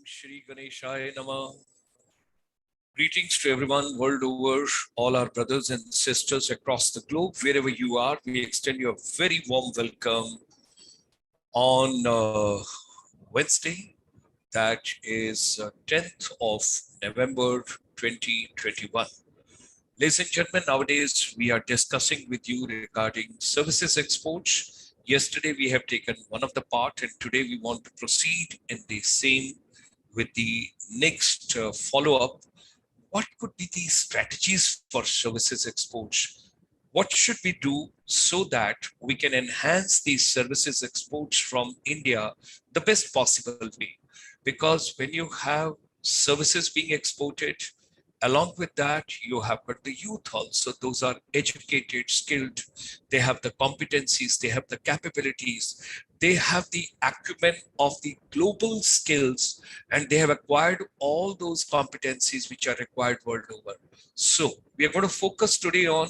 Shri Ganeshaya Nama. Greetings to everyone world over, all our brothers and sisters across the globe, wherever you are. We extend you a very warm welcome on Wednesday, that is 10th of November 2021. Ladies and gentlemen, nowadays we are discussing with you regarding services exports. Yesterday we have taken one of the part, and today we want to proceed in the same with the next follow-up. What could be the strategies for services exports? What should we do so that we can enhance these services exports from India the best possible way? Because when you have services being exported, along with that, you have got the youth also. Those are educated, skilled. They have the competencies, they have the capabilities, they have the acumen of the global skills, and they have acquired all those competencies which are required world over. So we are going to focus today on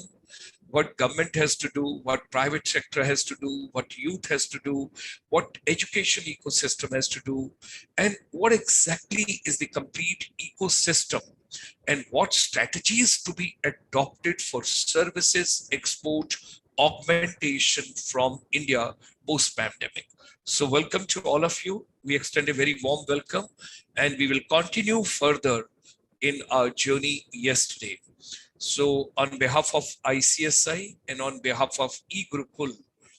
what government has to do, what private sector has to do, what youth has to do, what education ecosystem has to do, and what exactly is the complete ecosystem, and what strategies to be adopted for services export augmentation from India post-pandemic. So welcome to all of you. We extend a very warm welcome, and we will continue further in our journey yesterday. So on behalf of ICSI and on behalf of eGurukul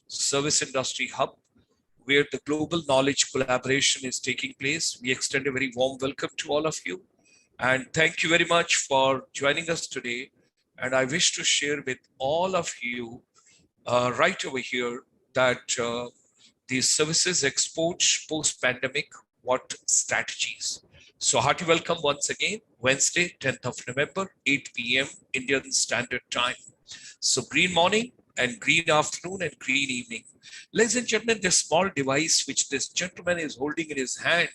Service Industry Hub, where the global knowledge collaboration is taking place, we extend a very warm welcome to all of you. And thank you very much for joining us today. And I wish to share with all of you right over here that the services exports post-pandemic, what strategies. So hearty welcome once again, Wednesday, 10th of November, 8 p.m. Indian Standard Time. So green morning and green afternoon and green evening. Ladies and gentlemen, this small device which this gentleman is holding in his hand,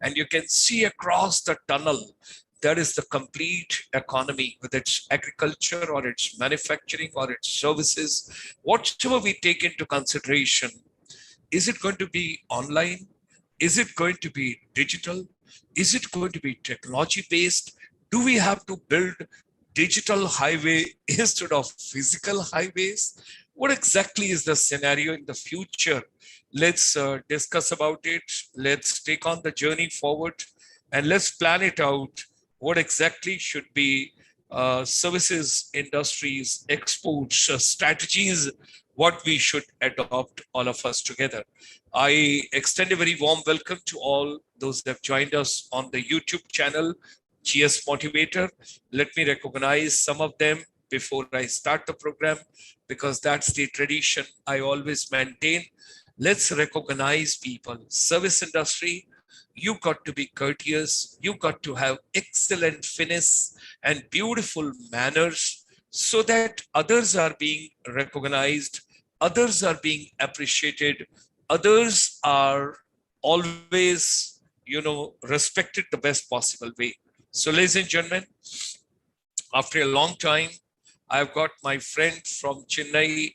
and you can see across the tunnel, that is the complete economy with its agriculture or its manufacturing or its services, whatever we take into consideration. Is it going to be online? Is it going to be digital? Is it going to be technology based? Do we have to build digital highway instead of physical highways? What exactly is the scenario in the future? Let's discuss about it. Let's take on the journey forward, and let's plan it out. What exactly should be services, industries, exports, strategies, what we should adopt, all of us together. I extend a very warm welcome to all those that have joined us on the YouTube channel, gsmotivator. Let me recognize some of them before I start the program, because that's the tradition I always maintain. Let's recognize people. Service industry, you got to be courteous, you got to have excellent finesse and beautiful manners, so that others are being recognized, others are being appreciated, others are always, respected the best possible way. So ladies and gentlemen, after a long time, I've got my friend from Chennai,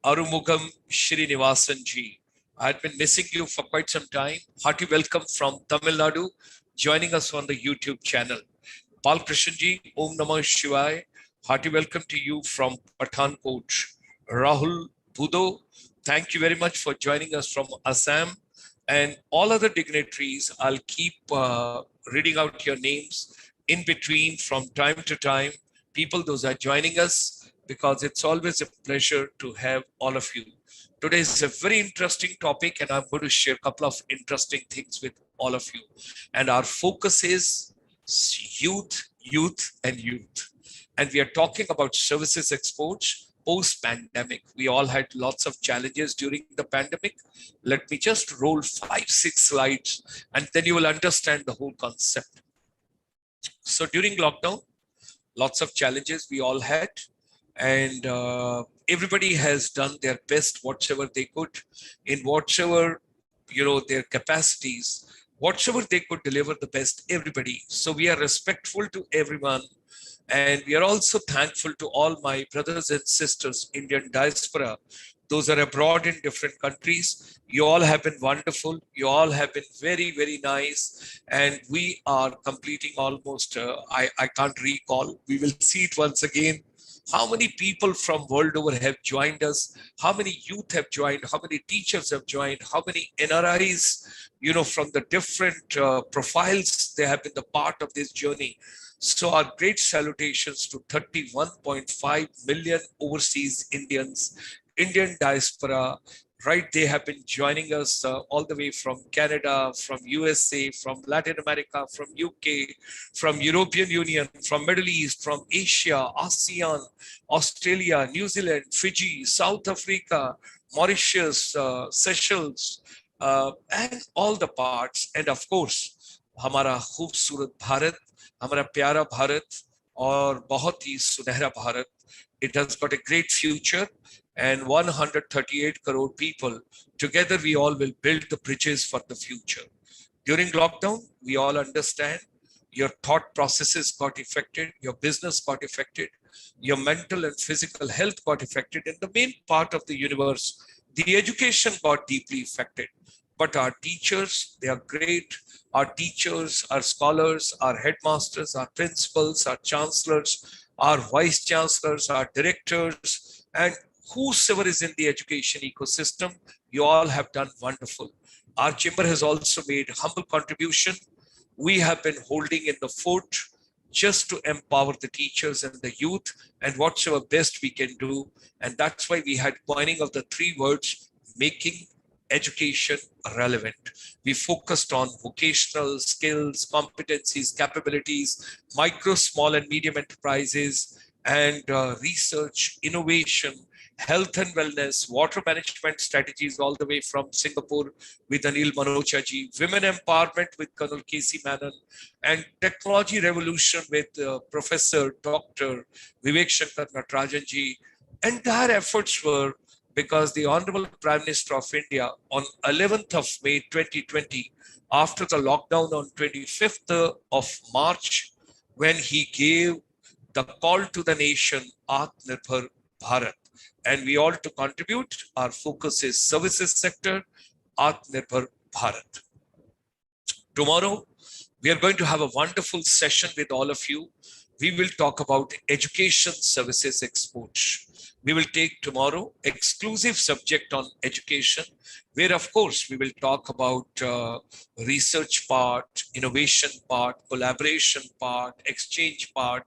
Arumugam Srinivasan ji. I had been missing you for quite some time. Hearty welcome from Tamil Nadu, joining us on the YouTube channel. Pal Krishan ji, Om Namah Shivaya. Hearty welcome to you from Pathankot. Rahul Budo, thank you very much for joining us from Assam. And all other dignitaries, I'll keep reading out your names in between from time to time. People, those are joining us, because it's always a pleasure to have all of you. Today is a very interesting topic, and I'm going to share a couple of interesting things with all of you. And our focus is youth, youth, and youth. And we are talking about services exports post-pandemic. We all had lots of challenges during the pandemic. Let me just roll 5-6 slides, and then you will understand the whole concept. So during lockdown, lots of challenges we all had, and everybody has done their best, whatever they could, in whatever, their capacities, whatever they could deliver the best, everybody. So we are respectful to everyone. And we are also thankful to all my brothers and sisters, Indian diaspora, those are abroad in different countries. You all have been wonderful. You all have been very, very nice. And we are completing almost, I can't recall. We will see it once again. How many people from world over have joined us? How many youth have joined? How many teachers have joined? How many NRIs, from the different profiles, they have been the part of this journey. So our great salutations to 31.5 million overseas Indians, Indian diaspora, right? They have been joining us all the way from Canada, from USA, from Latin America, from UK, from European Union, from Middle East, from Asia, ASEAN, Australia, New Zealand, Fiji, South Africa, Mauritius, Seychelles, and all the parts. And of course, हमारा खूबसूरत भारत, हमारा प्यारा भारत और बहुत ही सुनहरा Bharat. It has got a great future, and 138 crore people, together we all will build the bridges for the future. During lockdown, we all understand your thought processes got affected, your business got affected, your mental and physical health got affected. In the main part of the universe, the education got deeply affected. But our teachers, they are great. Our teachers, our scholars, our headmasters, our principals, our chancellors, our vice chancellors, our directors, and whosoever is in the education ecosystem, you all have done wonderful. Our chamber has also made humble contribution. We have been holding in the fort just to empower the teachers and the youth and whatsoever best we can do. And that's why we had coining of the 3 words, making education relevant. We focused on vocational skills, competencies, capabilities, micro, small and medium enterprises, and research, innovation, health and wellness, water management strategies all the way from Singapore with Anil Manocha ji, women empowerment with Colonel Casey Menon, and technology revolution with Professor Dr. Vivek Shankar Natarajan ji. Entire efforts were because the Honorable Prime Minister of India on 11th of May 2020, after the lockdown on 25th of March, when he gave the call to the nation, Atmanirbhar Bharat, and we all to contribute. Our focus is services sector, Atmanirbhar Bharat. Tomorrow, we are going to have a wonderful session with all of you. We will talk about education services exports. We will take tomorrow exclusive subject on education, where of course we will talk about research part, innovation part, collaboration part, exchange part,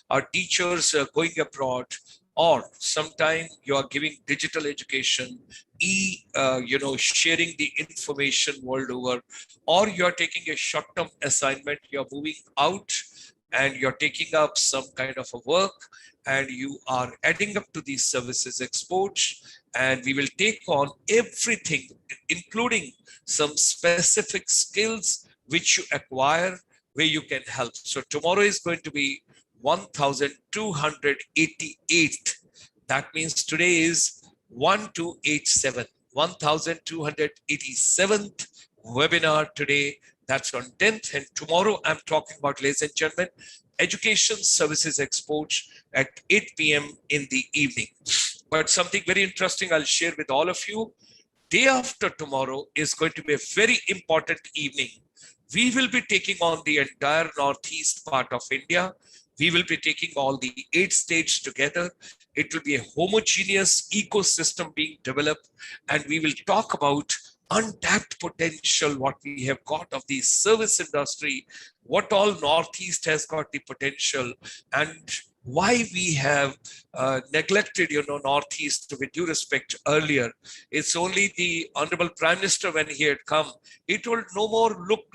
our teachers going abroad, or sometime you are giving digital education, sharing the information world over, or you are taking a short-term assignment, you are moving out and you're taking up some kind of a work and you are adding up to these services exports, and we will take on everything, including some specific skills which you acquire where you can help. So tomorrow is going to be 1288. That means today is 1287, 1287th webinar today. That's on 10th, and tomorrow I'm talking about, ladies and gentlemen, education services exports at 8 p.m. in the evening. But something very interesting I'll share with all of you. Day after tomorrow is going to be a very important evening. We will be taking on the entire northeast part of India. We will be taking all the 8 states together. It will be a homogeneous ecosystem being developed, and we will talk about untapped potential, what we have got of the service industry, what all Northeast has got the potential, and why we have neglected, Northeast with due respect earlier. It's only the Honorable Prime Minister, when he had come, he told no more look.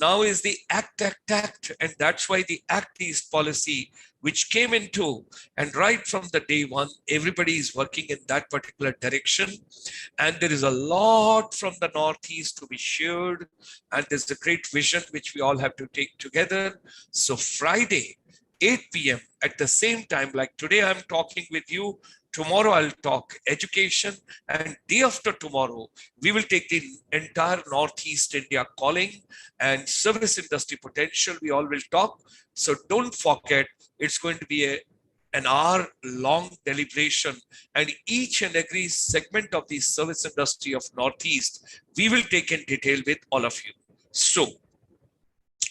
Now is the act. And that's why the Act East policy, which came into, and right from the day one, everybody is working in that particular direction. And there is a lot from the Northeast to be shared. And there's a great vision which we all have to take together. So Friday, 8 p.m. at the same time, like today I'm talking with you, tomorrow I'll talk education, and day after tomorrow, we will take the entire Northeast India calling and service industry potential. We all will talk. So don't forget, it's going to be a an hour long deliberation, and each and every segment of the service industry of Northeast, we will take in detail with all of you. So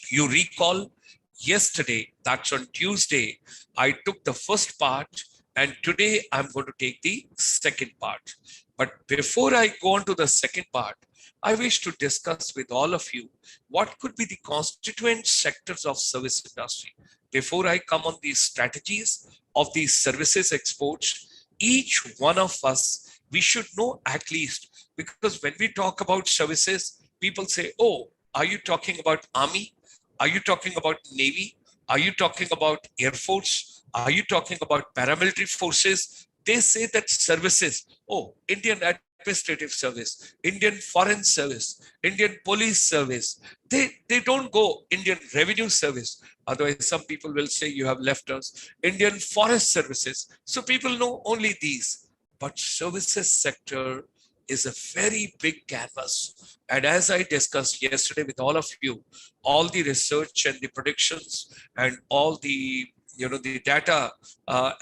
you recall yesterday, that's on Tuesday, I took the first part, and today I'm going to take the second part. But before I go on to the second part, I wish to discuss with all of you what could be the constituent sectors of service industry. Before I come on these strategies of these services exports, each one of us, we should know at least, because when we talk about services, people say, oh, are you talking about Army? Are you talking about Navy? Are you talking about Air Force? Are you talking about paramilitary forces? They say that services, oh, Indian Administrative Service, Indian Foreign Service, Indian Police Service. They don't go Indian Revenue Service. Otherwise, some people will say you have left us. Indian Forest Services. So people know only these. But services sector is a very big canvas. And as I discussed yesterday with all of you, all the research and the predictions and all the the data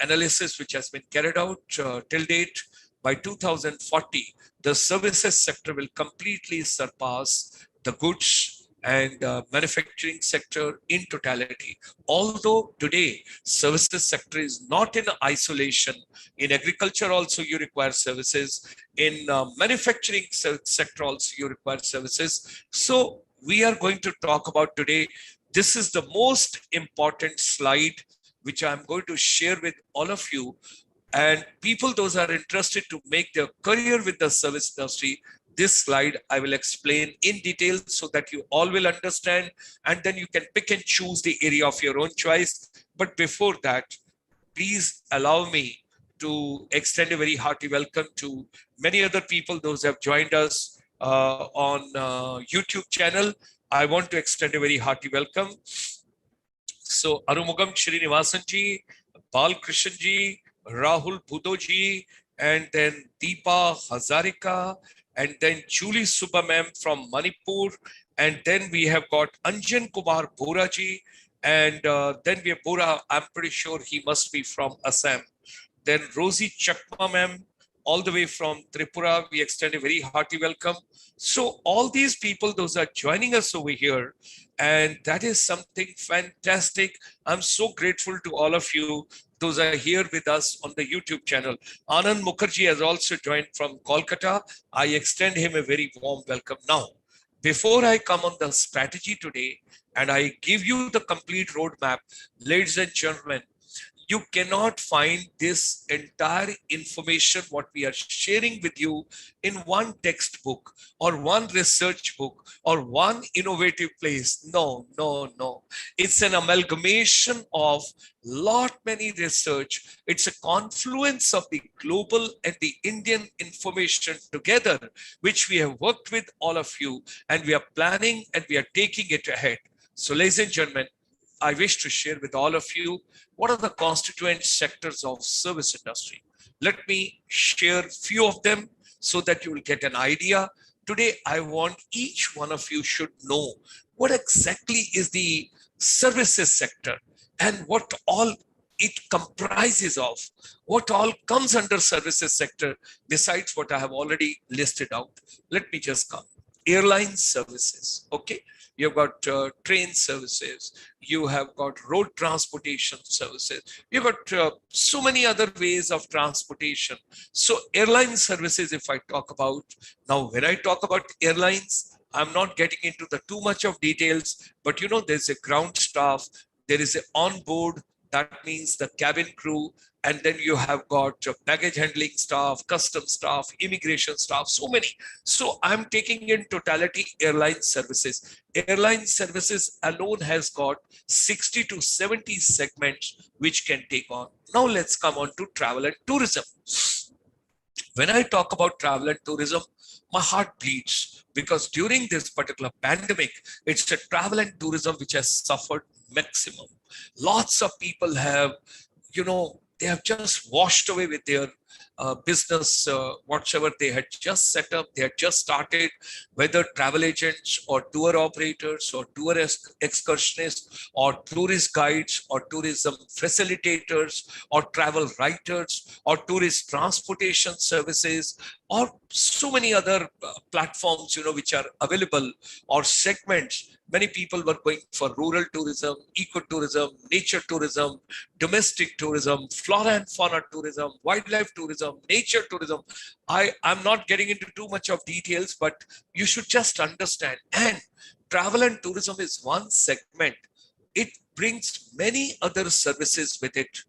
analysis which has been carried out till date, by 2040, the services sector will completely surpass the goods and manufacturing sector in totality. Although today services sector is not in isolation, in agriculture also you require services, in manufacturing sector also you require services. So we are going to talk about today. This is the most important slide which I'm going to share with all of you. And people, those are interested to make their career with the service industry, this slide I will explain in detail so that you all will understand, and then you can pick and choose the area of your own choice. But before that, please allow me to extend a very hearty welcome to many other people, those who have joined us on YouTube channel. I want to extend a very hearty welcome. So Arumugam Srinivasan ji, Bal Krishan ji, Rahul Bhudo ji, and then Deepa Hazarika, and then Julie Subba ma'am from Manipur, and then we have got Anjan Kumar Bora ji, and then we have Bora, I'm pretty sure he must be from Assam. Then Rosie Chakma ma'am, all the way from Tripura, we extend a very hearty welcome. So all these people, those are joining us over here, and that is something fantastic. I'm so grateful to all of you. Those are here with us on the YouTube channel. Anand Mukherjee has also joined from Kolkata. I extend him a very warm welcome. Now, before I come on the strategy today and I give you the complete roadmap, ladies and gentlemen, you cannot find this entire information what we are sharing with you in one textbook or one research book or one innovative place. No, no, no. It's an amalgamation of lot many research. It's a confluence of the global and the Indian information together, which we have worked with all of you, and we are planning and we are taking it ahead. So ladies and gentlemen, I wish to share with all of you what are the constituent sectors of service industry. Let me share few of them so that you will get an idea. Today, I want each one of you should know what exactly is the services sector and what all it comprises of, what all comes under services sector besides what I have already listed out. Let me just come. Airline services, okay? You've got train services, you have got road transportation services, you've got so many other ways of transportation. So airline services, if I talk about, now when I talk about airlines, I'm not getting into the too much of details, but you know, there's a ground staff, there is an onboard, that means the cabin crew, and then you have got baggage handling staff, custom staff, immigration staff, so many. So I'm taking in totality airline services. Airline services alone has got 60 to 70 segments which can take on. Now let's come on to travel and tourism. When I talk about travel and tourism, my heart bleeds because during this particular pandemic, it's a travel and tourism which has suffered maximum. Lots of people have, you know, they have just washed away with their business, whatever they had just set up, they had just started, whether travel agents or tour operators or tour excursionists or tourist guides or tourism facilitators or travel writers or tourist transportation services or so many other platforms, which are available, or segments. Many people were going for rural tourism, ecotourism, nature tourism, domestic tourism, flora and fauna tourism, wildlife tourism, nature tourism. I'm not getting into too much of details, but you should just understand. And travel and tourism is one segment. It brings many other services with it.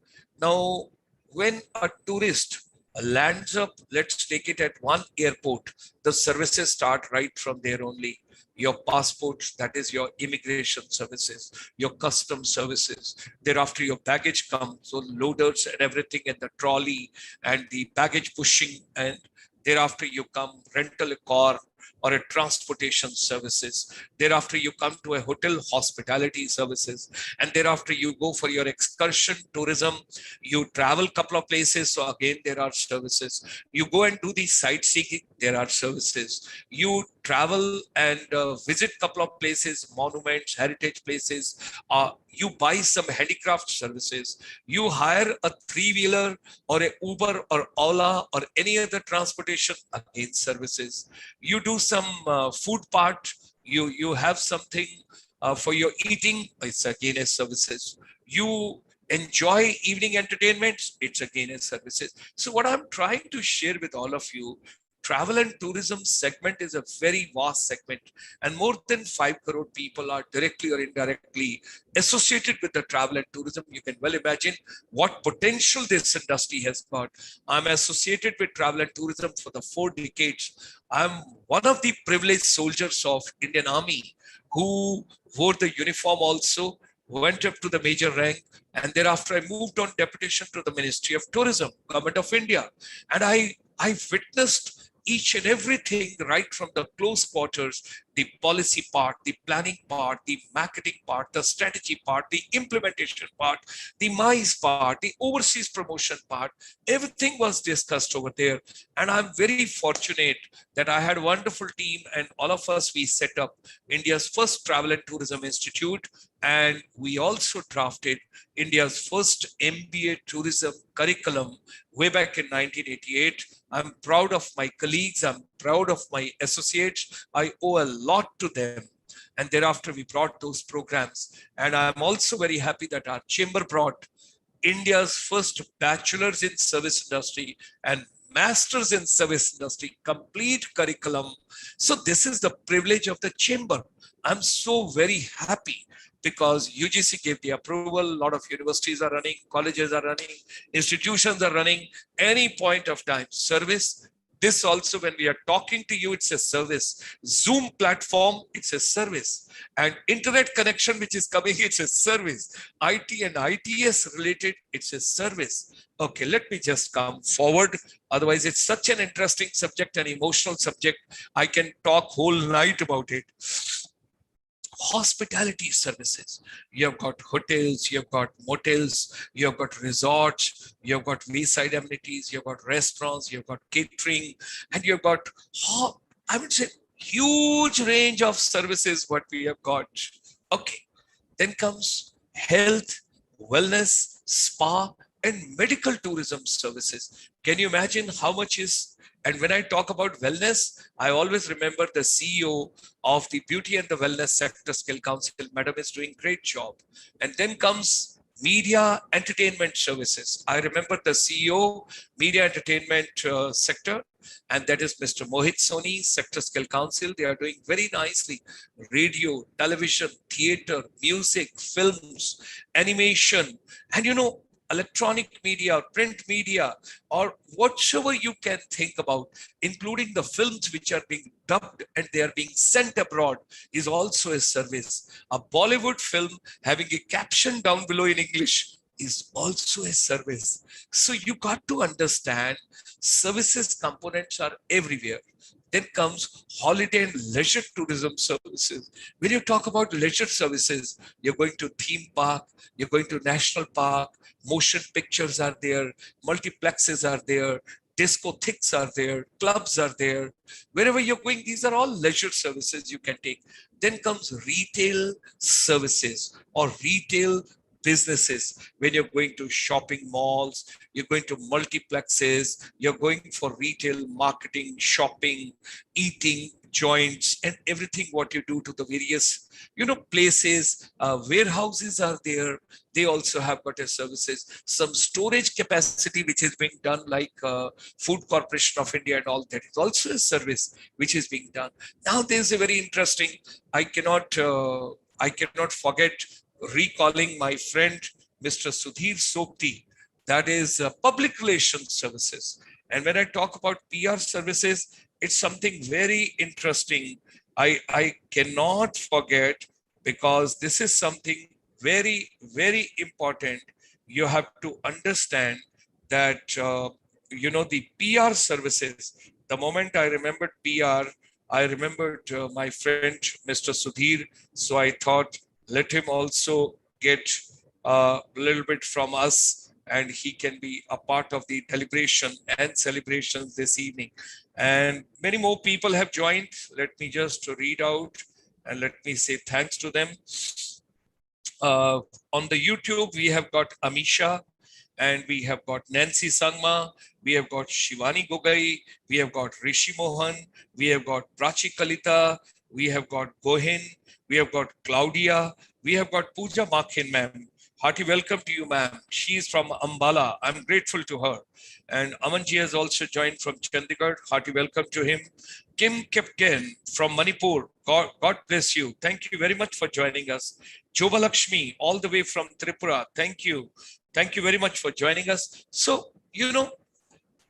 Now, when a tourist lands up, let's take it at one airport, the services start right from there only. Your passport, that is your immigration services, your custom services. Thereafter, your baggage comes, so loaders and everything in the trolley and the baggage pushing. And thereafter, you come rental a car or a transportation services. Thereafter, you come to a hotel hospitality services. And thereafter, you go for your excursion tourism. You travel a couple of places. So again, there are services. You go and do the sightseeing. There are services. You travel and visit a couple of places, monuments, heritage places. You buy some handicraft services. You hire a three-wheeler or a Uber or Ola or any other transportation, again services. You do some food part. You have something for your eating. It's again a services. You enjoy evening entertainments. It's again a services. So what I'm trying to share with all of you, travel and tourism segment is a very vast segment, and more than 5 crore people are directly or indirectly associated with the travel and tourism. You can well imagine what potential this industry has got. I'm associated with travel and tourism for the 4 decades. I'm one of the privileged soldiers of Indian Army who wore the uniform also, went up to the major rank, and thereafter I moved on deputation to the Ministry of Tourism, Government of India. And I witnessed each and everything right from the close quarters, the policy part, the planning part, the marketing part, the strategy part, the implementation part, the MICE part, the overseas promotion part. Everything was discussed over there. And I'm very fortunate that I had a wonderful team, and all of us, we set up India's first Travel and Tourism Institute. And we also drafted India's first MBA tourism curriculum way back in 1988. I'm proud of my colleagues. I'm proud of my associates. I owe a lot to them. And thereafter, we brought those programs. And I'm also very happy that our chamber brought India's first bachelor's in service industry and master's in service industry complete curriculum. So this is the privilege of the chamber. I'm so very happy because UGC gave the approval. A lot of universities are running, colleges are running, institutions are running. Any point of time, service. This also, when we are talking to you, it's a service. Zoom platform, it's a service. And internet connection, which is coming, it's a service. IT and ITS related, it's a service. Okay, let me just come forward. Otherwise, it's such an interesting subject, an emotional subject. I can talk whole night about it. Hospitality services. You have got hotels, you have got motels, you have got resorts, you have got wayside amenities, you have got restaurants, you have got catering, and you have got, I would say, huge range of services what we have got. Okay, then comes health, wellness, spa, and medical tourism services. Can you imagine how much is? And when I talk about wellness, I always remember the CEO of the Beauty and the Wellness Sector Skill Council. Madam is doing great job. And then comes media entertainment services. I remember the CEO, media entertainment sector, and that is Mr. Mohit Soni, Sector Skill Council. They are doing very nicely. Radio, television, theater, music, films, animation, and electronic media, print media, or whatever you can think about, including the films which are being dubbed and they are being sent abroad, is also a service. A Bollywood film having a caption down below in English is also a service. So you got to understand services components are everywhere. Then comes holiday and leisure tourism services. When you talk about leisure services, you're going to theme park, you're going to national park, motion pictures are there, multiplexes are there, discotheques are there, clubs are there. Wherever you're going, these are all leisure services you can take. Then comes retail services or retail businesses. When you're going to shopping malls, you're going to multiplexes, you're going for retail marketing, shopping, eating joints, and everything what you do to the various places. Warehouses are there, they also have got a services. Some storage capacity which is being done, like Food Corporation of India and all, that is also a service which is being done. Now there's a very interesting, I cannot forget recalling my friend Mr. Sudhir Sokti, that is public relations services. And when I talk about PR services, it's something very interesting. I cannot forget, because this is something very, very important. You have to understand that, the PR services, the moment I remembered PR, I remembered my friend, Mr. Sudhir. So I thought, let him also get a little bit from us, and he can be a part of the deliberation and celebrations this evening. And many more people have joined. Let me just read out and let me say thanks to them. On the YouTube, we have got Amisha, and we have got Nancy Sangma, we have got Shivani Gogai, we have got Rishi Mohan, we have got Prachi Kalita, we have got Gohin, we have got Claudia, we have got Pooja Makhin, ma'am. Hearty welcome to you, ma'am. She is from Ambala. I'm grateful to her. And Amanji has also joined from Chandigarh. Hearty welcome to him. Kim Kepken from Manipur. God bless you. Thank you very much for joining us. Joba Lakshmi, all the way from Tripura. Thank you. Thank you very much for joining us. So,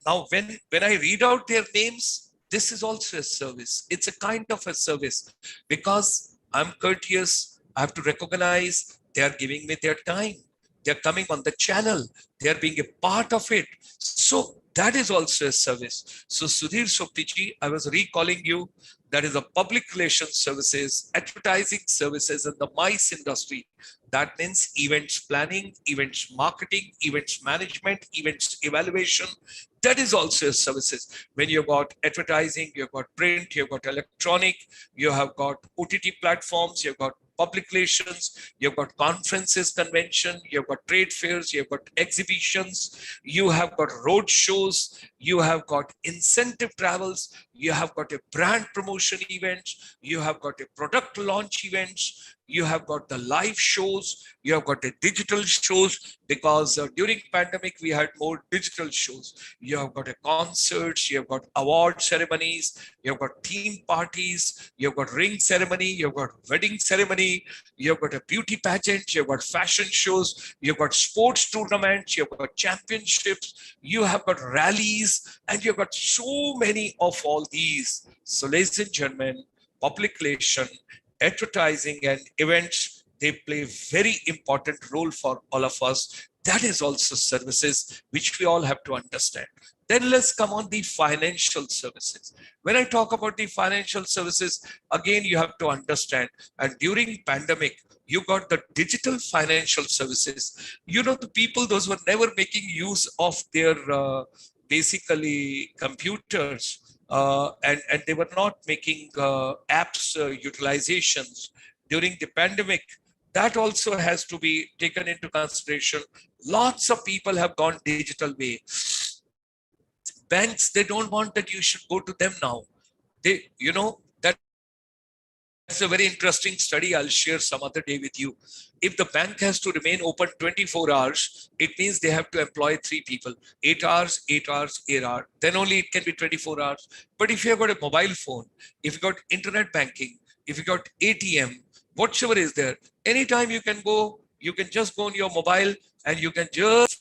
now when I read out their names, this is also a service. It's a kind of a service, because I'm courteous. I have to recognize they are giving me their time. They're coming on the channel. They're being a part of it. So that is also a service. So Sudhir Soktiji, I was recalling you, that is a public relations services, advertising services in the MICE industry. That means events planning, events marketing, events management, events evaluation. That is also a services. When you've got advertising, you've got print, you've got electronic, you have got OTT platforms, you've got public relations, you've got conferences, convention, you've got trade fairs, you've got exhibitions, you have got road shows, you have got incentive travels, you have got a brand promotion event, you have got a product launch events, you have got the live shows, you have got a digital shows, because during pandemic we had more digital shows. You have got a concerts, you have got award ceremonies, you have got theme parties, you have got ring ceremony, you have got wedding ceremony, you have got a beauty pageant, you have got fashion shows, you have got sports tournaments, you have got championships, you have got rallies, and you've got so many of all these. So ladies and gentlemen, public relation, advertising and events, they play very important role for all of us. That is also services which we all have to understand. Then let's come on the financial services. When I talk about the financial services, again, you have to understand, and during pandemic, you got the digital financial services. The people, those were never making use of their basically computers, and they were not making apps utilizations during the pandemic. That also has to be taken into consideration. Lots of people have gone digital way. Banks, they don't want that you should go to them now. That's a very interesting study. I'll share some other day with you. If the bank has to remain open 24 hours, it means they have to employ 3 people, 8 hours, 8 hours, 8 hours. Then only it can be 24 hours. But if you've got a mobile phone, if you've got internet banking, if you've got ATM, whatever is there, anytime you can go, you can just go on your mobile and you can just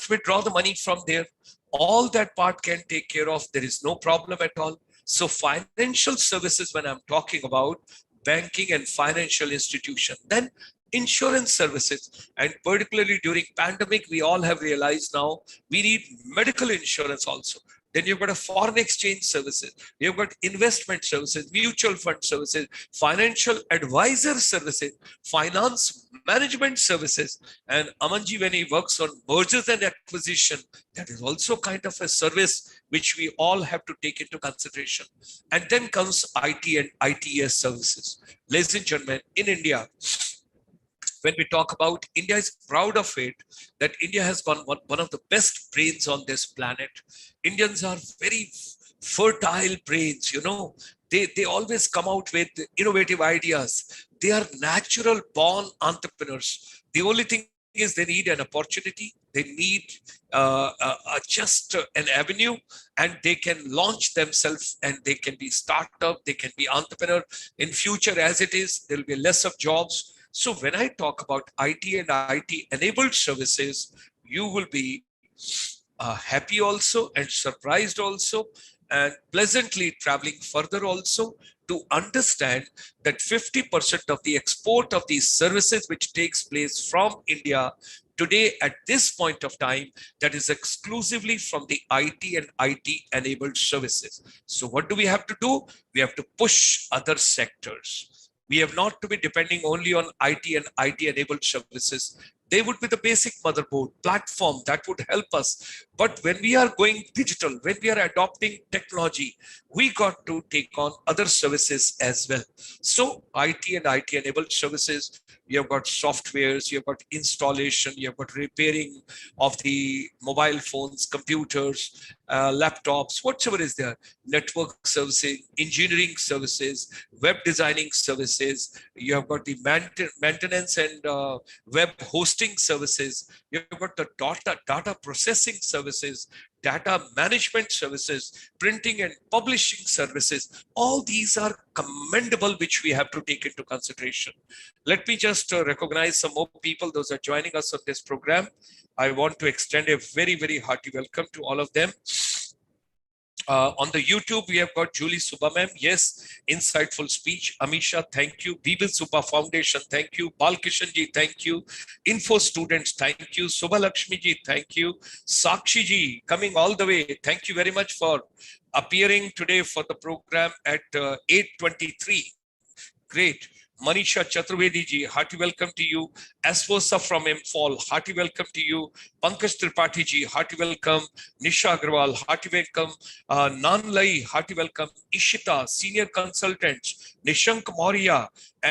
withdraw the money from there. All that part can take care of. There is no problem at all. So financial services, when I'm talking about banking and financial institution, then insurance services, and particularly during pandemic, we all have realized now we need medical insurance also. Then you've got a foreign exchange services, you've got investment services, mutual fund services, financial advisor services, finance management services. And Amanji, when he works on mergers and acquisition, that is also kind of a service which we all have to take into consideration. And then comes IT and ITS services. Ladies and gentlemen, in India, when we talk about India is proud of it, that India has got one of the best brains on this planet. Indians are very fertile brains, you know. They always come out with innovative ideas. They are natural born entrepreneurs. The only thing is they need an opportunity. They need just an avenue, and they can launch themselves, and they can be startup, they can be entrepreneur. In future, as it is, there will be less of jobs. So when I talk about IT and IT enabled services, you will be happy also and surprised also, and pleasantly traveling further also, to understand that 50% of the export of these services which takes place from India today at this point of time, that is exclusively from the IT and IT enabled services. So what do we have to do? We have to push other sectors. We have not to be depending only on IT and IT enabled services. They would be the basic motherboard platform that would help us. But when we are going digital, when we are adopting technology, we got to take on other services as well. So IT and IT enabled services, you have got softwares, you have got installation, you have got repairing of the mobile phones, computers, laptops, whatever is there, network servicing, engineering services, web designing services, you have got the maintenance and web hosting services, you've got the data processing services, data management services, printing and publishing services. All these are commendable, which we have to take into consideration. Let me just recognize some more people, those are joining us on this program. I want to extend a very, very hearty welcome to all of them. On the YouTube, we have got Julie Subba ma'am. Yes, insightful speech. Amisha, thank you. Bibil Subba Foundation, thank you. Balkishan ji, thank you. Info students, thank you. Subha Lakshmi ji, thank you. Sakshi ji, coming all the way. Thank you very much for appearing today for the program at 8:23. Great. Manisha Chaturvedi ji, hearty welcome to you. Asvosa from Imphal, hearty welcome to you. Pankaj Tripathi ji, hearty welcome. Nisha Agrawal, hearty welcome. Nanlai, hearty welcome. Ishita, senior consultants. Nishank Maurya,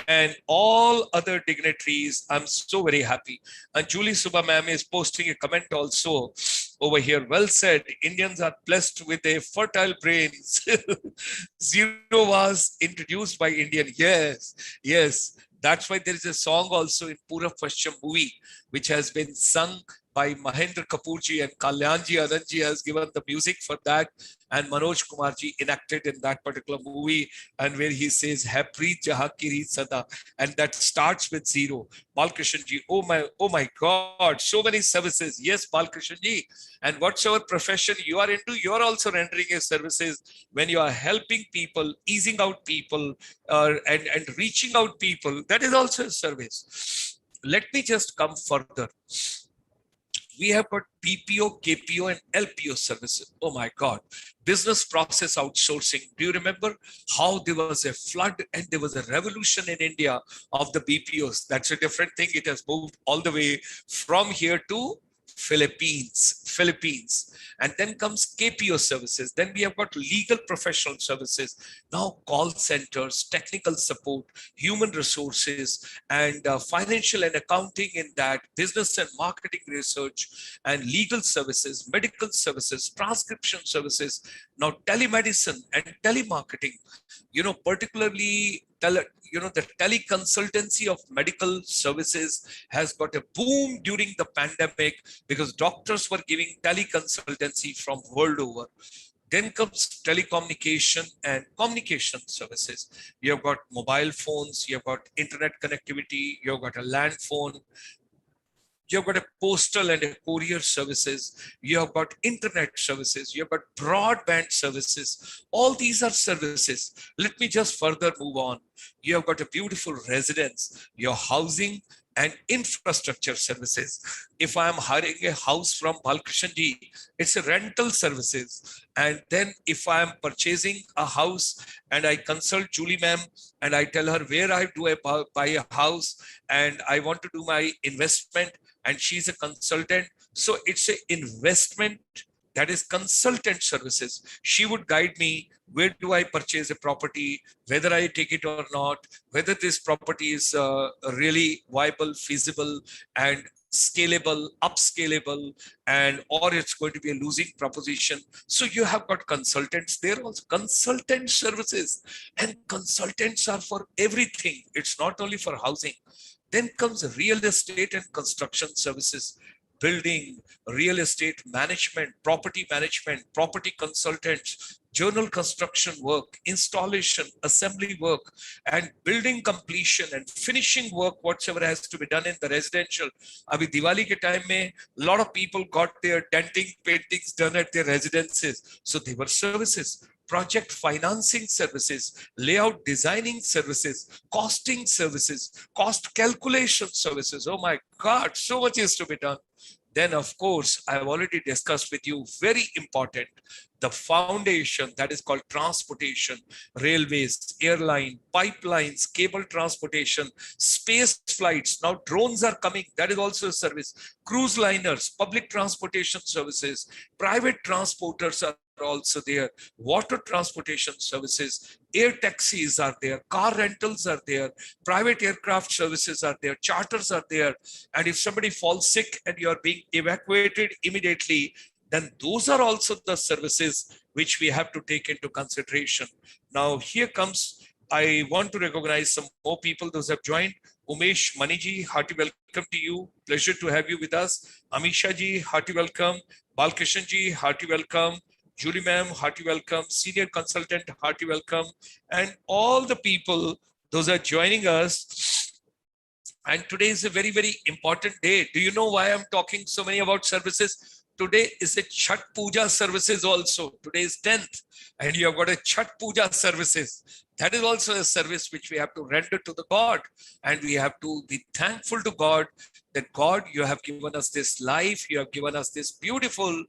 and all other dignitaries. I'm so very happy. And Julie Subba ma'am is posting a comment also over here. Well said. Indians are blessed with a fertile brains. Zero was introduced by Indian. Yes, yes. That's why there is a song also in Pura Paschim movie, which has been sung by Mahendra Kapoorji, and Kalyanji Anandji has given the music for that, and Manoj Kumarji enacted in that particular movie, and where he says Happy Jahakiri Sada, and that starts with zero. Balkrishanji, oh my God, so many services. Yes, Balkrishanji, and whatsoever profession you are into, you are also rendering your services when you are helping people, easing out people, and reaching out people. That is also a service. Let me just come further. We have got BPO, KPO, and LPO services. Oh my God. Business process outsourcing. Do you remember how there was a flood and there was a revolution in India of the BPOs? That's a different thing. It has moved all the way from here to Philippines. And then comes KPO services. Then we have got legal professional services. Now call centers, technical support, human resources, and financial and accounting in that, business and marketing research, and legal services, medical services, transcription services. Now telemedicine and telemarketing, particularly the teleconsultancy of medical services has got a boom during the pandemic, because doctors were giving teleconsultancy from world over. Then comes telecommunication and communication services. You have got mobile phones, you have got internet connectivity, you have got a land phone, you've got a postal and a courier services, you have got internet services, you have got broadband services. All these are services. Let me just further move on. You have got a beautiful residence, your housing, and infrastructure services. If I'm hiring a house from Balkrishan ji, it's a rental services. And then if I'm purchasing a house and I consult Julie ma'am and I tell her where I do buy a house and I want to do my investment, and she's a consultant. So it's an investment, that is consultant services. She would guide me, where do I purchase a property, whether I take it or not, whether this property is really viable, feasible, and scalable, upscalable, and or it's going to be a losing proposition. So you have got consultants there also, consultant services, and consultants are for everything. It's not only for housing. Then comes real estate and construction services, building, real estate management, property consultants, journal construction work, installation, assembly work, and building completion and finishing work, whatever has to be done in the residential. Abhi Diwali ke time mein, a lot of people got their denting, paintings done at their residences. So they were services. Project financing services, layout designing services, costing services, cost calculation services. Oh my God, so much is to be done. Then, of course, I've already discussed with you, very important, the foundation that is called transportation, railways, airline, pipelines, cable transportation, space flights. Now drones are coming. That is also a service. Cruise liners, public transportation services, private transporters are also there, water transportation services, air taxis are there, car rentals are there, private aircraft services are there, charters are there. And if somebody falls sick and you are being evacuated immediately, then those are also the services which we have to take into consideration. Now here comes, I want to recognize some more people, those have joined. Umesh Maniji, hearty welcome to you. Pleasure to have you with us. Amisha ji, hearty welcome. Balkrishan ji, hearty welcome. Julie ma'am, hearty welcome. Senior consultant, hearty welcome. And all the people, those are joining us. And today is a very, very important day. Do you know why I'm talking so many about services? Today is a Chhat Puja services also. Today is 10th and you have got a Chhat Puja services. That is also a service which we have to render to the God. And we have to be thankful to God that God, you have given us this life. You have given us this beautiful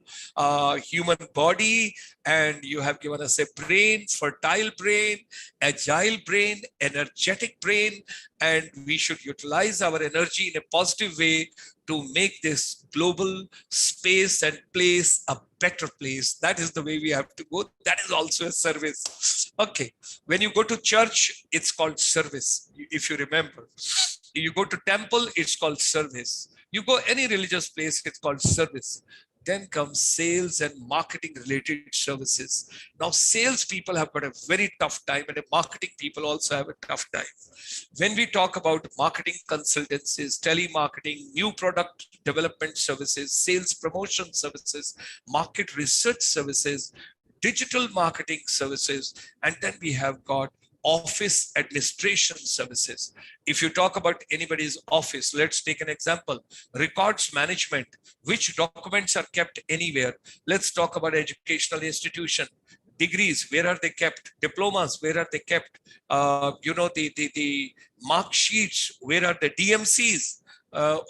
human body, and you have given us a brain, fertile brain, agile brain, energetic brain. And we should utilize our energy in a positive way to make this global space and place a better place. That is the way we have to go. That is also a service. Okay. When you go to church, it's called service. If you remember, you go to temple, it's called service. You go any religious place, it's called service. Then comes sales and marketing related services. Now, sales people have got a very tough time, and marketing people also have a tough time. When we talk about marketing consultancies, telemarketing, new product development services, sales promotion services, market research services, digital marketing services, and then we have got office administration services. If you talk about anybody's office, let's take an example, records management, which documents are kept anywhere. Let's talk about educational institution, degrees, where are they kept? Diplomas, where are they kept? The mark sheets, where are the DMCs?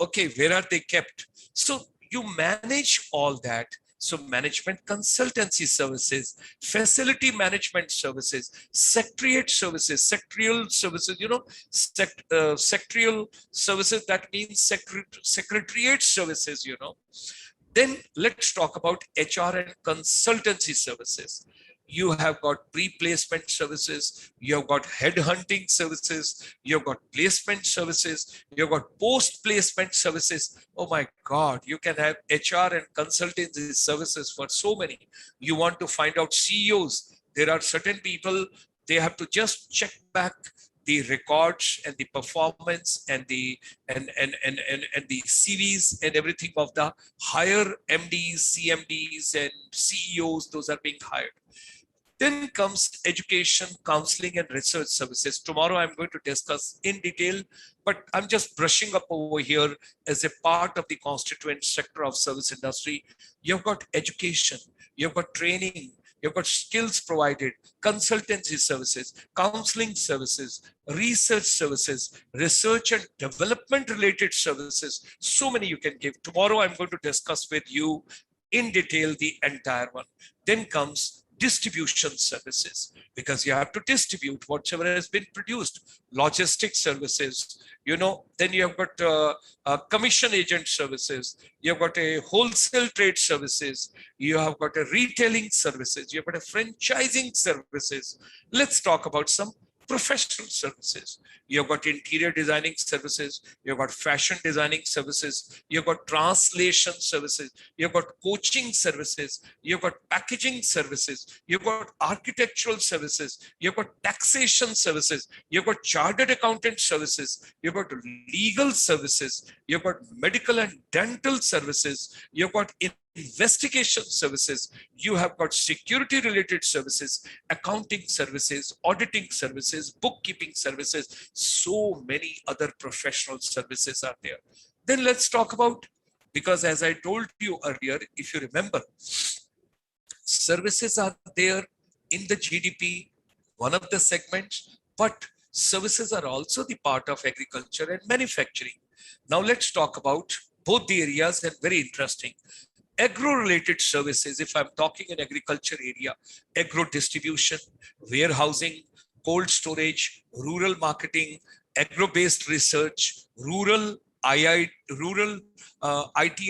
Okay, where are they kept? So you manage all that. So management consultancy services, facility management services, secretarial services, secretarial services, that means secretariat services, Then let's talk about HR and consultancy services. You have got pre-placement services, you have got headhunting services, you've got placement services, you've got post-placement services. Oh my God, you can have HR and consultancy services for so many. You want to find out CEOs. There are certain people, they have to just check back the records and the performance and the CVs and everything of the higher MDs, CMDs and CEOs, those are being hired. Then comes education, counseling, and research services. Tomorrow I'm going to discuss in detail, but I'm just brushing up over here as a part of the constituent sector of service industry. You've got education, you've got training, you've got skills provided, consultancy services, counseling services, research services, research and development related services. So many you can give. Tomorrow, I'm going to discuss with you in detail the entire one. Then comes distribution services, because you have to distribute whatever has been produced. Logistics services, then you have got commission agent services, you've got a wholesale trade services, you have got a retailing services, you've got a franchising services. Let's talk about some professional services. You've got interior designing services, you've got fashion designing services, you've got translation services, you've got coaching services, you've got packaging services, you've got architectural services, you've got taxation services, you've got chartered accountant services, you've got legal services, you've got medical and dental services, you've got investigation services, you have got security related services, accounting services, auditing services, bookkeeping services. So many other professional services are there. Then let's talk about, because as I told you earlier, if you remember, services are there in the GDP, one of the segments, but services are also the part of agriculture and manufacturing. Now let's talk about both the areas, and very interesting. Agro-related services, if I'm talking in agriculture area, agro distribution, warehousing, cold storage, rural marketing, agro-based research, rural IT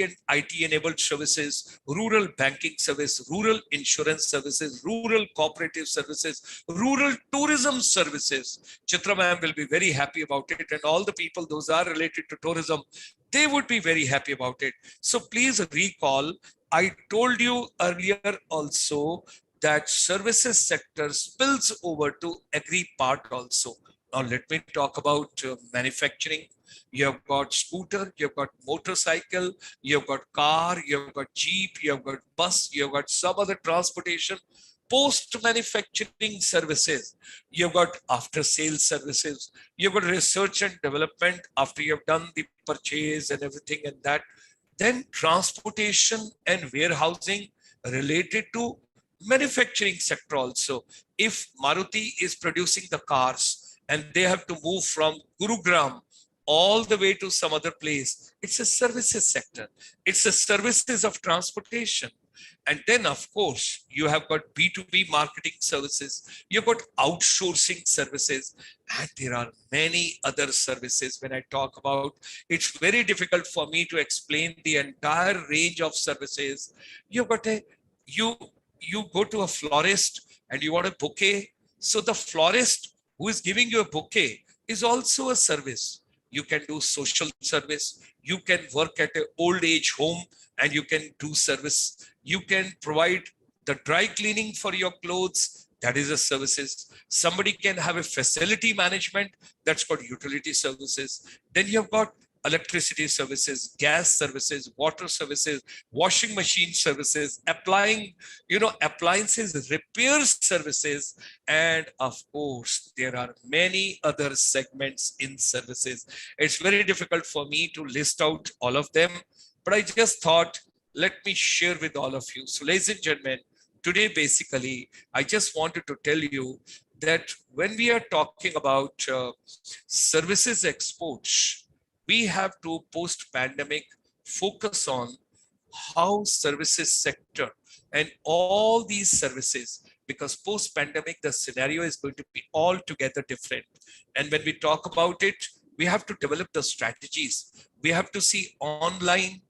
and IT-enabled services, rural banking service, rural insurance services, rural cooperative services, rural tourism services. Chitra ma'am will be very happy about it, and all the people those are related to tourism, they would be very happy about it. So please recall, I told you earlier also that services sector spills over to agri part also. Now let me talk about manufacturing. You've got scooter, you've got motorcycle, you've got car, you've got jeep, you've got bus, you've got some other transportation. Post-manufacturing services, you've got after-sales services, you've got research and development after you've done the purchase and everything and that. Then transportation and warehousing related to manufacturing sector also. If Maruti is producing the cars and they have to move from Gurugram all the way to some other place, it's a services sector. It's a services of transportation. And then, of course, you have got B2B marketing services, you've got outsourcing services, and there are many other services. When I talk about, it's very difficult for me to explain the entire range of services. You've got you go to a florist and you want a bouquet. So the florist who is giving you a bouquet is also a service. You can do social service. You can work at an old age home and you can do service. You can provide the dry cleaning for your clothes. That is a services. Somebody can have a facility management. That's called utility services. Then you've got electricity services, gas services, water services, washing machine services, appliances repair services, and of course there are many other segments in services. It's very difficult for me to list out all of them, but I just thought, let me share with all of you. So ladies and gentlemen, today basically I just wanted to tell you that when we are talking about services exports, we have to post-pandemic focus on how services sector and all these services, because post-pandemic, the scenario is going to be altogether different. And when we talk about it, we have to develop the strategies. We have to see online,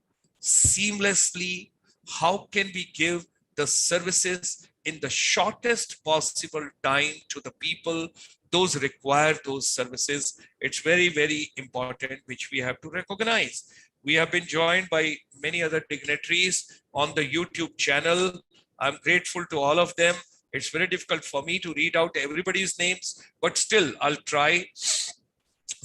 seamlessly, how can we give the services in the shortest possible time to the people those require those services. It's very, very important, which we have to recognize. We have been joined by many other dignitaries on the YouTube channel. I'm grateful to all of them. It's very difficult for me to read out everybody's names, but still I'll try.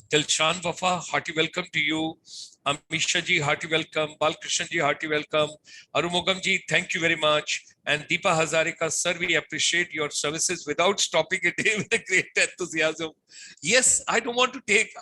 Gulshan Wafa, hearty welcome to you. Amisha ji, hearty welcome. Balkrishnan ji, hearty welcome. Arumogam ji, thank you very much. And Deepa Hazarika, sir, we appreciate your services without stopping a day with a great enthusiasm. Yes, I don't want to take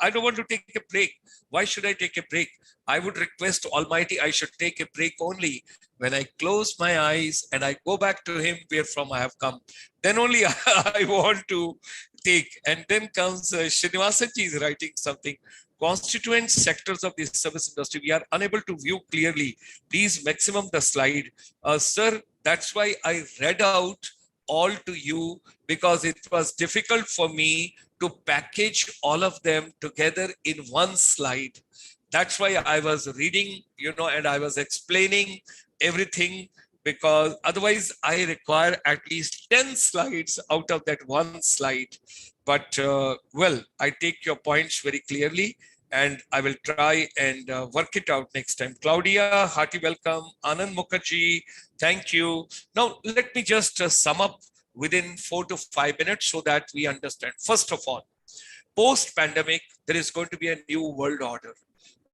a break. Why should I take a break? I would request Almighty I should take a break only when I close my eyes and I go back to Him where from I have come. Then only I want to take. And then comes Srinivasan ji is writing something. Constituent sectors of the service industry, we are unable to view clearly. Please maximum the slide. Sir, that's why I read out all to you, because it was difficult for me to package all of them together in one slide. That's why I was reading, and I was explaining everything, because otherwise I require at least 10 slides out of that one slide. But well, I take your points very clearly, and I will try and work it out next time. Claudia, hearty welcome. Anand Mukherjee, thank you. Now, let me just sum up within 4 to 5 minutes so that we understand. First of all, post-pandemic, there is going to be a new world order.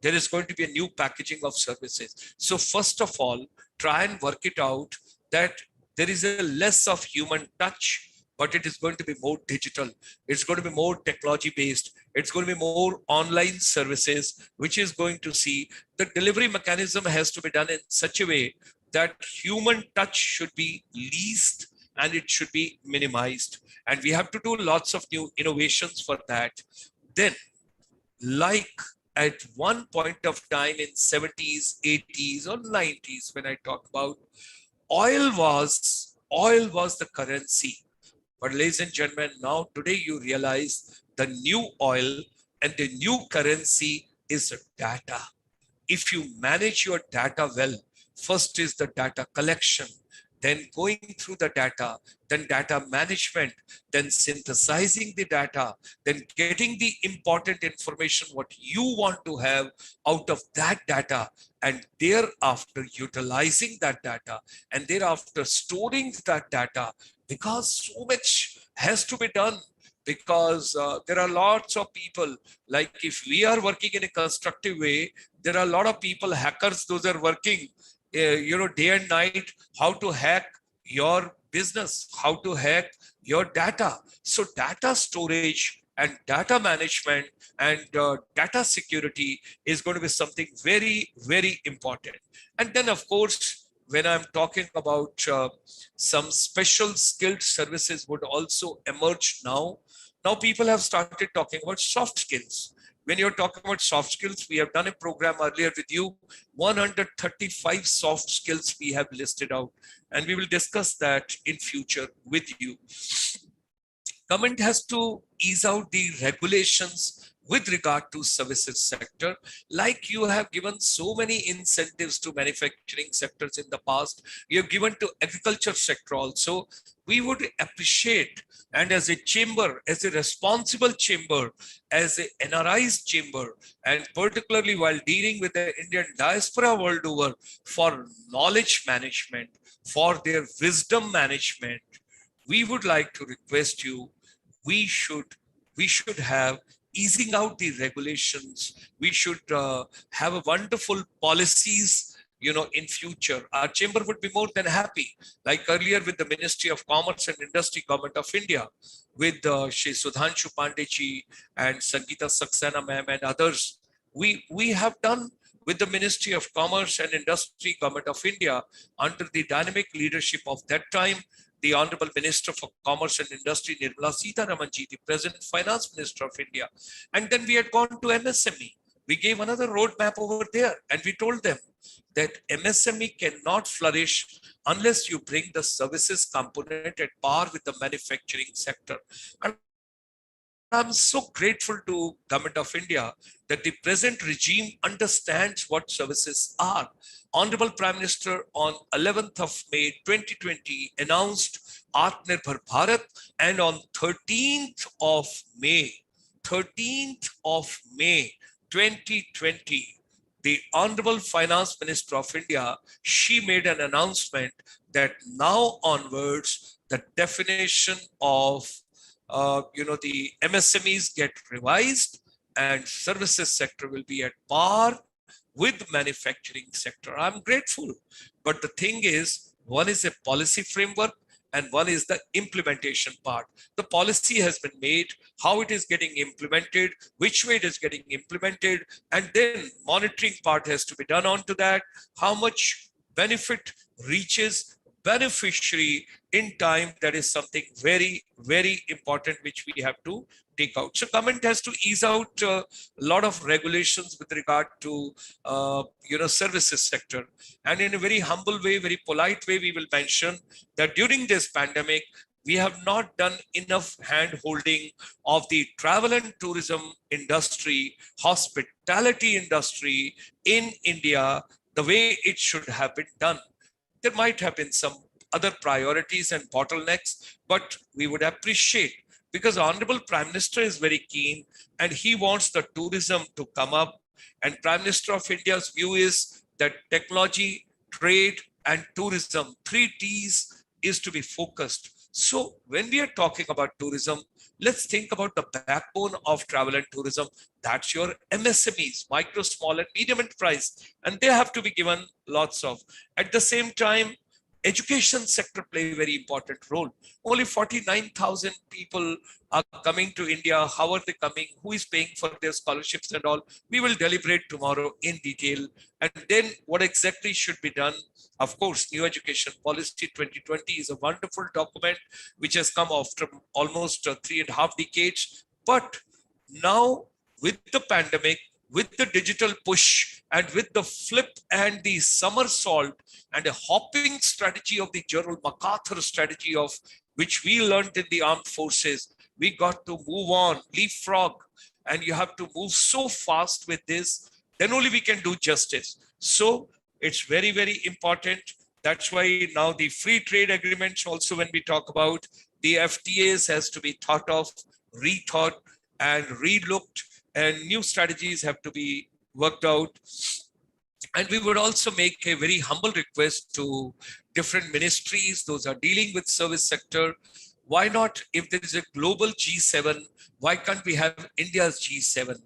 There is going to be a new packaging of services. So first of all, try and work it out that there is a less of human touch, but it is going to be more digital. It's going to be more technology based. It's going to be more online services, which is going to see the delivery mechanism has to be done in such a way that human touch should be least and it should be minimized. And we have to do lots of new innovations for that. Then, like at one point of time in 70s, 80s or 90s, when I talk about oil was the currency. But ladies and gentlemen, now today you realize the new oil and the new currency is data. If you manage your data well, first is the data collection, then going through the data, then data management, then synthesizing the data, then getting the important information, what you want to have out of that data, and thereafter utilizing that data, and thereafter storing that data, because so much has to be done. Because there are lots of people, like if we are working in a constructive way, there are a lot of people, hackers, those are working day and night, how to hack your business, how to hack your data. So data storage and data management and data security is going to be something very, very important. And then of course, when I'm talking about some special skilled services would also emerge now. Now people have started talking about soft skills. When you're talking about soft skills, we have done a program earlier with you, 135 soft skills we have listed out, and we will discuss that in future with you. Government has to ease out the regulations with regard to services sector. Like you have given so many incentives to manufacturing sectors in the past, you have given to agriculture sector also. We would appreciate, and as a chamber, as a responsible chamber, as a NRI's chamber, and particularly while dealing with the Indian diaspora world over, for knowledge management, for their wisdom management, we would like to request you, we should have easing out the regulations. We should have a wonderful policies, in future. Our chamber would be more than happy. Like earlier with the Ministry of Commerce and Industry, Government of India, with Shri Sudhanshu Pandeyji and Sangeeta Saxena ma'am and others, we have done with the Ministry of Commerce and Industry, Government of India, under the dynamic leadership of that time, the Honorable Minister for Commerce and Industry, Nirmala Sitharamanji, the present Finance Minister of India. And then we had gone to MSME. We gave another roadmap over there, and we told them that MSME cannot flourish unless you bring the services component at par with the manufacturing sector. And I'm so grateful to Government of India that the present regime understands what services are. Honorable Prime Minister on 11th of May 2020 announced Atmanirbhar Bharat, and on 13th of May 2020, the Honorable Finance Minister of India, she made an announcement that now onwards the definition of the MSMEs get revised and services sector will be at par with manufacturing sector. I'm grateful. But the thing is, one is a policy framework and one is the implementation part. The policy has been made, how it is getting implemented, which way it is getting implemented, and then monitoring part has to be done onto that, how much benefit reaches beneficiary in time. That is something very, very important which we have to take out. So government has to ease out a lot of regulations with regard to services sector. And in a very humble way, very polite way, we will mention that during this pandemic, we have not done enough hand holding of the travel and tourism industry, hospitality industry in India, the way it should have been done. There might have been some other priorities and bottlenecks, but we would appreciate, because Honorable Prime Minister is very keen and he wants the tourism to come up. And Prime Minister of India's view is that technology, trade, and tourism, 3 T's, is to be focused. So when we are talking about tourism, let's think about the backbone of travel and tourism. That's your MSMEs, micro, small, and medium enterprise. And they have to be given lots of. At the same time, education sector play a very important role. Only 49,000 people are coming to India. How are they coming? Who is paying for their scholarships and all? We will deliberate tomorrow in detail. And then what exactly should be done? Of course, New Education Policy 2020 is a wonderful document which has come after almost 3.5 decades. But now with the pandemic, with the digital push, and with the flip and the somersault and a hopping strategy of the General MacArthur strategy, of which we learned in the armed forces, we got to move on, leapfrog, and you have to move so fast with this, then only we can do justice. So it's very, very important. That's why now the free trade agreements also, when we talk about the FTAs, has to be thought of, rethought, and relooked, and new strategies have to be worked out. And we would also make a very humble request to different ministries, those are dealing with service sector. Why not, if there is a global G7, why can't we have India's G7?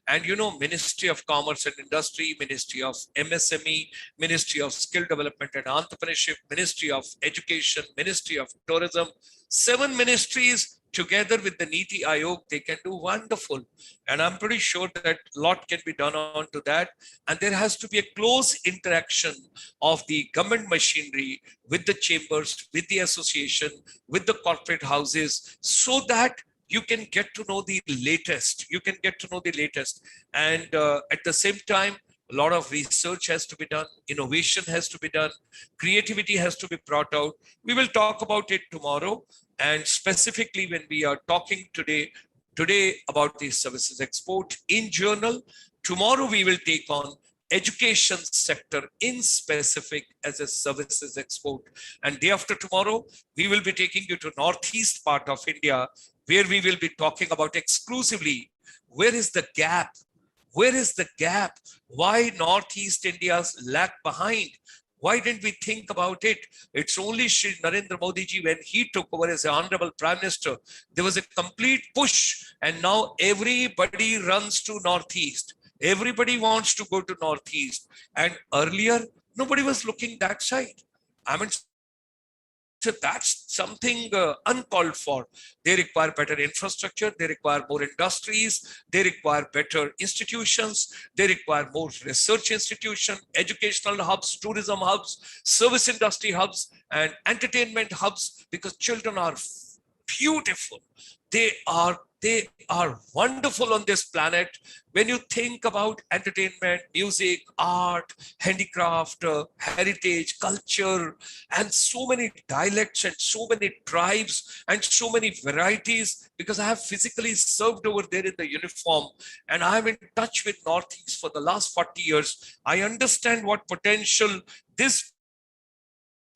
And Ministry of Commerce and Industry, Ministry of MSME, Ministry of Skill Development and Entrepreneurship, Ministry of Education, Ministry of Tourism, 7 ministries together with the Niti Aayog, they can do wonderful. And I'm pretty sure that a lot can be done onto that. And there has to be a close interaction of the government machinery with the chambers, with the association, with the corporate houses, so that you can get to know the latest. You can get to know the latest. And at the same time, a lot of research has to be done, innovation has to be done, creativity has to be brought out. We will talk about it tomorrow. And specifically when we are talking today about the services export in journal, tomorrow we will take on education sector in specific as a services export. And day after tomorrow, we will be taking you to northeast part of India, where we will be talking about exclusively where is the gap? Where is the gap? Why Northeast India's lag behind? Why didn't we think about it? It's only Shri Narendra Modi ji, when he took over as the Honorable Prime Minister, there was a complete push, and now everybody runs to Northeast. Everybody wants to go to Northeast. And earlier, nobody was looking that side. I mean, so that's something uncalled for. They require better infrastructure. They require more industries. They require better institutions. They require more research institutions, educational hubs, tourism hubs, service industry hubs, and entertainment hubs, because children are beautiful. They are wonderful on this planet. When you think about entertainment, music, art, handicraft, heritage, culture, and so many dialects and so many tribes and so many varieties, because I have physically served over there in the uniform and I'm in touch with Northeast for the last 40 years. I understand what potential this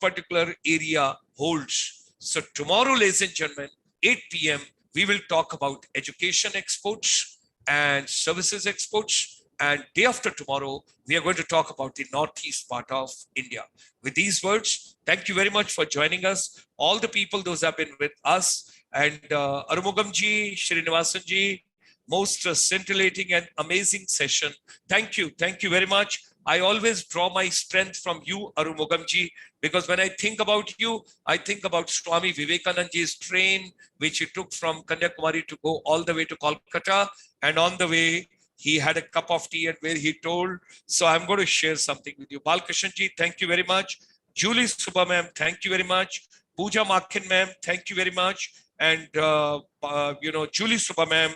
particular area holds. So tomorrow, ladies and gentlemen, 8 p.m., we will talk about education exports and services exports. And day after tomorrow, we are going to talk about the northeast part of India. With these words, thank you very much for joining us. All the people, those have been with us. And Arumugam ji, Srinivasan ji, most scintillating and amazing session. Thank you. Thank you very much. I always draw my strength from you, Arumogamji, because when I think about you, I think about Swami Vivekananda's train, which he took from Kanyakumari to go all the way to Kolkata. And on the way, he had a cup of tea and where he told, so I'm going to share something with you. Balkrishanji, thank you very much. Julie Subha ma'am, thank you very much. Pooja Makhin ma'am, thank you very much. And, Julie Subha ma'am,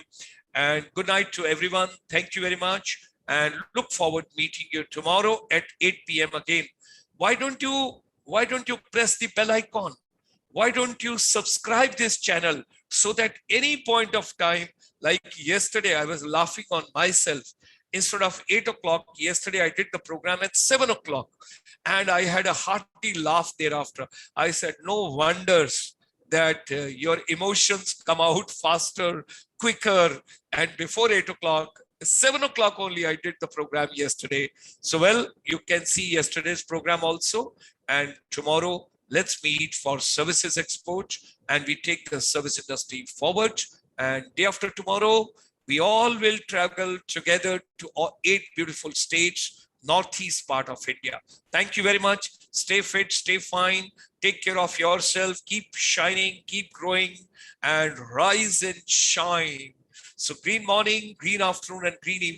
and good night to everyone. Thank you very much. And look forward meeting you tomorrow at 8 p.m. again. Why don't you press the bell icon? Why don't you subscribe this channel so that any point of time, like yesterday, I was laughing on myself. Instead of 8 o'clock, yesterday I did the program at 7 o'clock. And I had a hearty laugh thereafter. I said, no wonders that your emotions come out faster, quicker. And before 8 o'clock, 7 o'clock only, I did the program yesterday. So, well, you can see yesterday's program also. And tomorrow, let's meet for services export and we take the service industry forward. And day after tomorrow, we all will travel together to 8 beautiful states, northeast part of India. Thank you very much. Stay fit, stay fine. Take care of yourself. Keep shining, keep growing, and rise and shine. So green morning, green afternoon, and green evening.